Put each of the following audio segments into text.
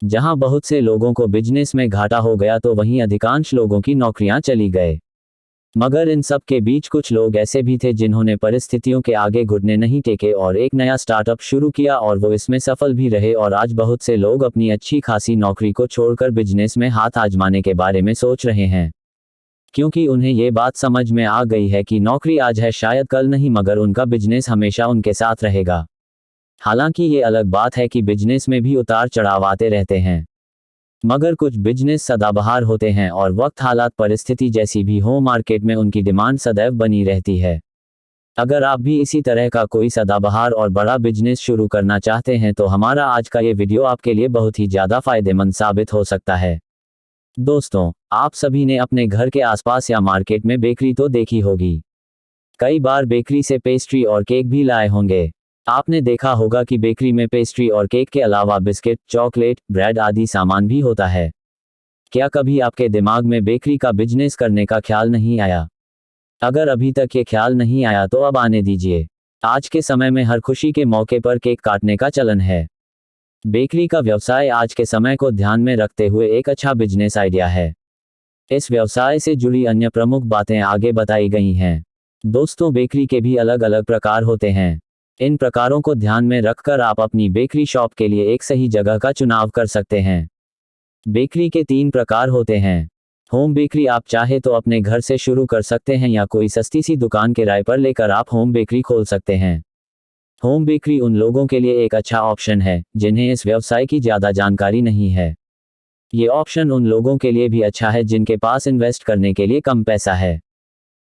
जहां बहुत से लोगों को बिजनेस में घाटा हो गया तो वहीं अधिकांश लोगों की नौकरियां चली गए। मगर इन सब के बीच कुछ लोग ऐसे भी थे जिन्होंने परिस्थितियों के आगे घुटने नहीं टेके और एक नया स्टार्टअप शुरू किया और वो इसमें सफल भी रहे। और आज बहुत से लोग अपनी अच्छी खासी नौकरी को छोड़कर बिजनेस में हाथ आजमाने के बारे में सोच रहे हैं, क्योंकि उन्हें ये बात समझ में आ गई है कि नौकरी आज है शायद कल नहीं, मगर उनका बिजनेस हमेशा उनके साथ रहेगा। हालांकि ये अलग बात है कि बिजनेस में भी उतार चढ़ाव आते रहते हैं, मगर कुछ बिजनेस सदाबहार होते हैं और वक्त हालात परिस्थिति जैसी भी हो मार्केट में उनकी डिमांड सदैव बनी रहती है। अगर आप भी इसी तरह का कोई सदाबहार और बड़ा बिजनेस शुरू करना चाहते हैं तो हमारा आज का ये वीडियो आपके लिए बहुत ही ज़्यादा फायदेमंद साबित हो सकता है। दोस्तों, आप सभी ने अपने घर के आसपास या मार्केट में बेकरी तो देखी होगी। कई बार बेकरी से पेस्ट्री और केक भी लाए होंगे। आपने देखा होगा कि बेकरी में पेस्ट्री और केक के अलावा बिस्किट, चॉकलेट, ब्रेड आदि सामान भी होता है। क्या कभी आपके दिमाग में बेकरी का बिजनेस करने का ख्याल नहीं आया? अगर अभी तक ये ख्याल नहीं आया तो अब आने दीजिए। आज के समय में हर खुशी के मौके पर केक काटने का चलन है। बेकरी का व्यवसाय आज के समय को ध्यान में रखते हुए एक अच्छा बिजनेस आइडिया है। इस व्यवसाय से जुड़ी अन्य प्रमुख बातें आगे बताई गई हैं। दोस्तों, बेकरी के भी अलग अलग प्रकार होते हैं। इन प्रकारों को ध्यान में रखकर आप अपनी बेकरी शॉप के लिए एक सही जगह का चुनाव कर सकते हैं। बेकरी के 3 प्रकार होते हैं। होम बेकरी, आप चाहे तो अपने घर से शुरू कर सकते हैं या कोई सस्ती सी दुकान किराए पर लेकर आप होम बेकरी खोल सकते हैं। होम बेकरी उन लोगों के लिए एक अच्छा ऑप्शन है जिन्हें इस व्यवसाय की ज़्यादा जानकारी नहीं है। ये ऑप्शन उन लोगों के लिए भी अच्छा है जिनके पास इन्वेस्ट करने के लिए कम पैसा है।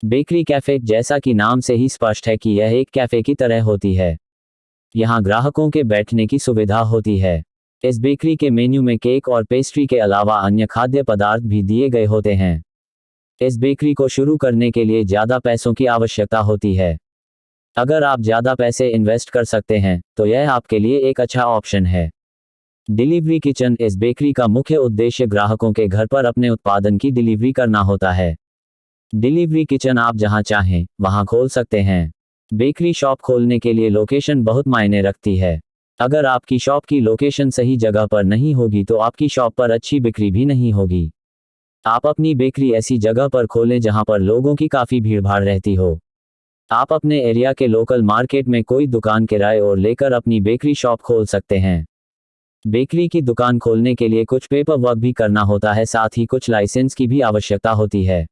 बेकरी कैफ़े, जैसा कि नाम से ही स्पष्ट है कि यह एक कैफ़े की तरह होती है। यहाँ ग्राहकों के बैठने की सुविधा होती है। इस बेकरी के मेन्यू में केक और पेस्ट्री के अलावा अन्य खाद्य पदार्थ भी दिए गए होते हैं। इस बेकरी को शुरू करने के लिए ज़्यादा पैसों की आवश्यकता होती है। अगर आप ज़्यादा पैसे इन्वेस्ट कर सकते हैं तो यह आपके लिए एक अच्छा ऑप्शन है। डिलीवरी किचन, इस बेकरी का मुख्य उद्देश्य ग्राहकों के घर पर अपने उत्पादन की डिलीवरी करना होता है। डिलीवरी किचन आप जहां चाहें वहां खोल सकते हैं। बेकरी शॉप खोलने के लिए लोकेशन बहुत मायने रखती है। अगर आपकी शॉप की लोकेशन सही जगह पर नहीं होगी तो आपकी शॉप पर अच्छी बिक्री भी नहीं होगी। आप अपनी बेकरी ऐसी जगह पर खोलें जहां पर लोगों की काफ़ी भीड़भाड़ रहती हो। आप अपने एरिया के लोकल मार्केट में कोई दुकान किराए और लेकर अपनी बेकरी शॉप खोल सकते हैं। बेकरी की दुकान खोलने के लिए कुछ पेपर वर्क भी करना होता है, साथ ही कुछ लाइसेंस की भी आवश्यकता होती है।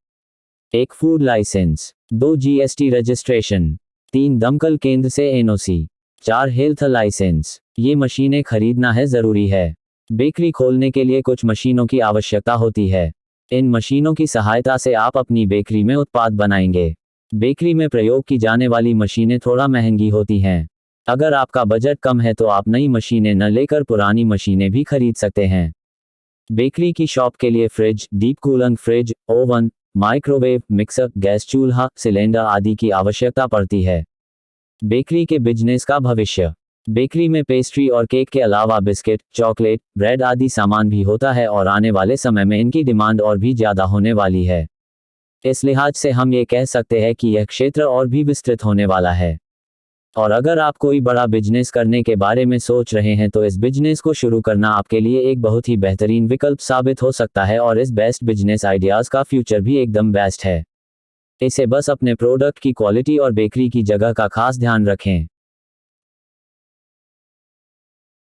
1 फूड लाइसेंस, 2 जीएसटी रजिस्ट्रेशन, 3 दमकल केंद्र से एनओसी, 4 हेल्थ लाइसेंस। ये मशीनें खरीदना है ज़रूरी है। बेकरी खोलने के लिए कुछ मशीनों की आवश्यकता होती है। इन मशीनों की सहायता से आप अपनी बेकरी में उत्पाद बनाएंगे। बेकरी में प्रयोग की जाने वाली मशीनें थोड़ा महंगी होती हैं। अगर आपका बजट कम है तो आप नई मशीनें न लेकर पुरानी मशीनें भी खरीद सकते हैं। बेकरी की शॉप के लिए fridge, deep cooling fridge, oven, microwave, mixer, gas चूल्हा, सिलेंडर आदि की आवश्यकता पड़ती है। बेकरी के बिजनेस का भविष्य, बेकरी में पेस्ट्री और केक के अलावा बिस्किट, चॉकलेट, ब्रेड आदि सामान भी होता है और आने वाले समय में इनकी डिमांड और भी ज़्यादा होने वाली है। इस लिहाज से हम ये कह सकते हैं कि यह क्षेत्र और भी विस्तृत होने वाला है। और अगर आप कोई बड़ा बिजनेस करने के बारे में सोच रहे हैं तो इस बिजनेस को शुरू करना आपके लिए एक बहुत ही बेहतरीन विकल्प साबित हो सकता है और इस बेस्ट बिजनेस आइडियाज़ का फ्यूचर भी एकदम बेस्ट है। इसे बस अपने प्रोडक्ट की क्वालिटी और बेकरी की जगह का खास ध्यान रखें।